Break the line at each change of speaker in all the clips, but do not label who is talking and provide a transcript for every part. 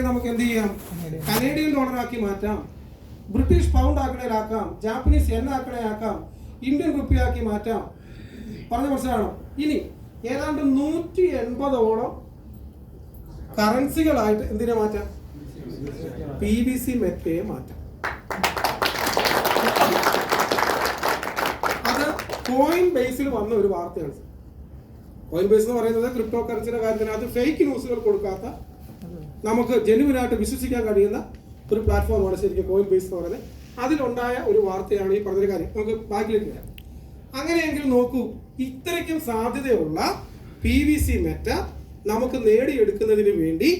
നമുക്ക് എന്ത് ചെയ്യാം? കനേഡിയൻ ഡോളറാക്കി മാറ്റാം, ബ്രിട്ടീഷ് പൗണ്ട് ആക്കണേലാക്കാം, ജാപ്പനീസ് യെൻ ആക്കണേലാക്കാം, ഇന്ത്യൻ റുപ്പിയാക്കി മാറ്റാം. പറഞ്ഞ മനസ്സിലാണോ? ഇനി ഏതാണ്ട് 180ഓളം കറൻസികളായിട്ട് എന്തിനെ മാറ്റാം? PVC മെറ്റയെ മാറ്റാം. അത് കോയിൻ ബേസിൽ വന്ന ഒരു വാർത്തയാണ്. കോയിൻ ബേസ് എന്ന് പറയുന്നത് ക്രിപ്റ്റോ കറൻസിയുടെ കാര്യത്തിനകത്ത് ഫേക്ക് ന്യൂസുകൾ കൊടുക്കാത്ത, നമുക്ക് ജെന്യുവനായിട്ട് വിശ്വസിക്കാൻ കഴിയുന്ന ഒരു പ്ലാറ്റ്ഫോമാണ് ശരിക്കും കോയിൻ ബേസ് എന്ന് പറയുന്നത്. അതിലുണ്ടായ ഒരു വാർത്തയാണ് ഈ പറഞ്ഞൊരു കാര്യം. നമുക്ക് ബാക്കിലേക്ക് വരാം. അങ്ങനെയെങ്കിൽ നോക്കൂ, ഇത്രയ്ക്കും സാധ്യതയുള്ള PVC മെറ്റ നമുക്ക് നേടിയെടുക്കുന്നതിന് വേണ്ടി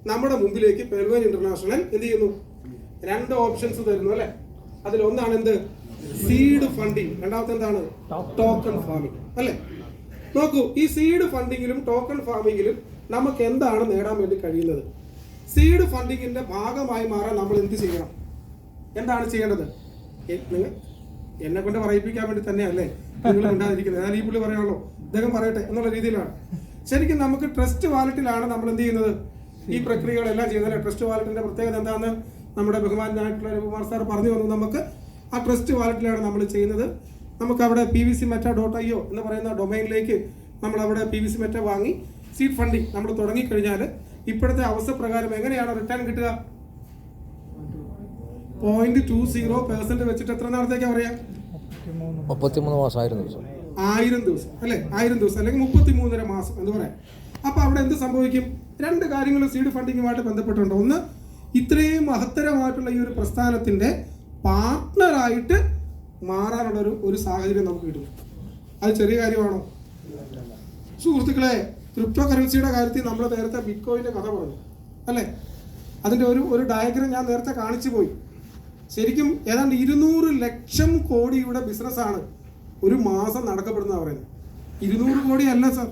നമ്മുടെ മുമ്പിലേക്ക് പെൽവൻ ഇന്റർനാഷണൽ എന്ത് ചെയ്യുന്നു? 2 ഓപ്ഷൻസ് തരുന്നു അല്ലെ. അതിലൊന്നാണ് എന്ത്? Seed funding. രണ്ടാമത്തെ എന്താണ്? ടോക്കൺ ഫാമിംഗ് അല്ലെ. നോക്കൂ, ഈ സീഡ് ഫണ്ടിങ്ങിലും ടോക്കൺ ഫാമിങ്ങിലും നമുക്ക് എന്താണ് നേടാൻ വേണ്ടി കഴിയുന്നത്? സീഡ് ഫണ്ടിങ്ങിന്റെ ഭാഗമായി മാറാൻ നമ്മൾ എന്ത് ചെയ്യണം? എന്താണ് ചെയ്യേണ്ടത്? എന്നെ കൊണ്ട് പറയിപ്പിക്കാൻ വേണ്ടി തന്നെയല്ലേ നിങ്ങൾ ഉണ്ടാതിരിക്കുന്നത്. ഞാൻ ഈ പുള്ളി പറയാമല്ലോ, അദ്ദേഹം പറയട്ടെ എന്നുള്ള രീതിയിലാണ്. ശരിക്കും നമുക്ക് ട്രസ്റ്റ് വാലറ്റിലാണ് നമ്മൾ എന്ത് ചെയ്യുന്നത്? ഈ പ്രക്രിയകളെല്ലാം ചെയ്യുന്നത്. ട്രസ്റ്റ് വാലറ്റിന്റെ പ്രത്യേകത എന്താണെന്ന് നമ്മുടെ ബഹുമാനായിട്ടുള്ള രഘുമാർ സാർ പറഞ്ഞു വന്നു. നമുക്ക് ആ ട്രസ്റ്റ് വാലറ്റിലാണ് നമ്മൾ ചെയ്യുന്നത്. നമുക്ക് അവിടെ pvcmeta.io എന്ന് പറയുന്ന ഡൊമൈനിലേക്ക് നമ്മൾ അവിടെ PVC മെറ്റ വാങ്ങി സീഡ് ഫണ്ടിങ് നമ്മൾ തുടങ്ങിക്കഴിഞ്ഞാൽ ഇപ്പോഴത്തെ അവസ്ഥ പ്രകാരം എങ്ങനെയാണ് റിട്ടേൺ കിട്ടുക? 0.20% വെച്ചിട്ട് എത്ര നാളത്തേക്കാ പറയാ?
33 മാസം,
1000 ദിവസം അല്ലെ. 1000 ദിവസം അല്ലെങ്കിൽ 33.5 മാസം എന്ന് പറയാം. അപ്പൊ അവിടെ എന്ത് സംഭവിക്കും? 2 കാര്യങ്ങൾ സീഡ് ഫണ്ടിങ്ങുമായിട്ട് ബന്ധപ്പെട്ടുണ്ട്. ഒന്ന്, ഇത്രയും മഹത്തരമായിട്ടുള്ള ഈ ഒരു പ്രസ്ഥാനത്തിന്റെ പാർട്ട്ണറായിട്ട് മാറാനുള്ള ഒരു സാഹചര്യം നമുക്ക് കിട്ടും. അത് ചെറിയ കാര്യമാണോ സുഹൃത്തുക്കളെ? ക്രിപ്റ്റോ കറൻസിയുടെ കാര്യത്തിൽ നമ്മൾ നേരത്തെ ബിറ്റ്കോയിന്റെ കഥ പറഞ്ഞു അല്ലേ. അതിന്റെ ഒരു ഡയഗ്രം ഞാൻ നേരത്തെ കാണിച്ചു പോയി. ശരിക്കും ഏതാണ്ട് 200 ലക്ഷം കോടിയുടെ ബിസിനസ്സാണ് ഒരു മാസം നടക്കപ്പെടുന്ന പറയുന്നത്. 200 കോടി അല്ല സാർ,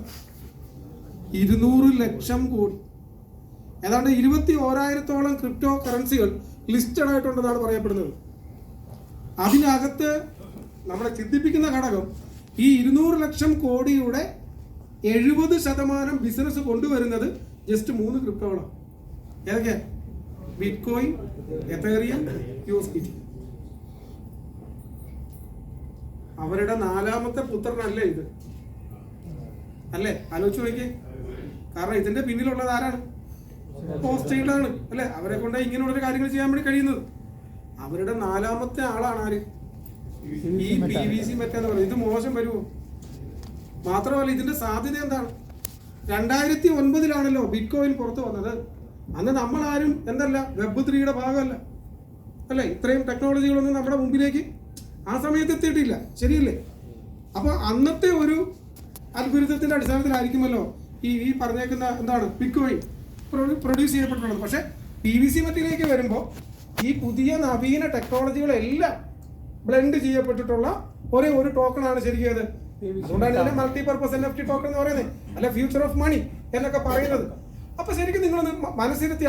200 ലക്ഷം കോടി. ഏതാണ്ട് 21,000ഓളം ക്രിപ്റ്റോ കറൻസികൾ ലിസ്റ്റഡ് ആയിട്ടുണ്ടെന്നാണ് പറയപ്പെടുന്നത്. അതിനകത്ത് നമ്മളെ ചിന്തിപ്പിക്കുന്ന ഘടകം, ഈ 200 ലക്ഷം കോടിയുടെ 70% ബിസിനസ് കൊണ്ടുവരുന്നത് ജസ്റ്റ് 3 ക്രിപ്റ്റോകളാണ്. ഏതൊക്കെ? Bitcoin, എതേറിയം, USDT. അവരുടെ 4ാമത്തെ പുത്രനല്ലേ ഇത് അല്ലേ? ആലോചിച്ച് നോക്കിയേ. കാരണം ഇതിന്റെ പിന്നിലുള്ളത് ആരാണ്? പോസ്റ്റേഡാണ് അല്ലെ. അവരെ കൊണ്ട് ഇങ്ങനെയുള്ള കാര്യങ്ങൾ ചെയ്യാൻ വേണ്ടി കഴിയുന്നത്. അവരുടെ 4ാമത്തെ ആളാണ് ആര്? ഈ PVC മെറ്റ എന്ന് പറയുന്നത്. ഇത് മോശം വരുമോ? മാത്രമല്ല ഇതിന്റെ സാധ്യത എന്താണ്? 2009 ബിറ്റ്കോയിൻ പുറത്തു വന്നത്. അന്ന് നമ്മളാരും എന്തല്ല, വെബ് 3യുടെ ഭാഗമല്ല അല്ലെ. ഇത്രയും ടെക്നോളജികളൊന്നും നമ്മുടെ മുമ്പിലേക്ക് ആ സമയത്ത് എത്തിയിട്ടില്ല, ശരിയല്ലേ? അപ്പൊ അന്നത്തെ ഒരു അൽഗോരിതത്തിന്റെ അടിസ്ഥാനത്തിലായിരിക്കുമല്ലോ ഈ പറഞ്ഞേക്കുന്ന എന്താണ് ബിറ്റ്കോയിൻ പ്രൊഡ്യൂസ് ചെയ്യപ്പെട്ടുള്ളത്. പക്ഷെ PVC മെറ്റയിലേക്ക് വരുമ്പോൾ ഈ പുതിയ നവീന ടെക്നോളജികളെല്ലാം ബ്ലെൻഡ് ചെയ്യപ്പെട്ടിട്ടുള്ള ഒരു ടോക്കണാണ് ശരിക്കും അത്. അതുകൊണ്ടാണ് ഇതിനെ മൾട്ടിപർപ്പസ് NFT ടോക്കൺ എന്ന് പറയുന്നത്, അല്ല ഫ്യൂച്ചർ ഓഫ് മണി എന്നൊക്കെ പറയുന്നത്. അപ്പൊ ശരിക്കും നിങ്ങളൊന്ന് മനസ്സിരുത്തി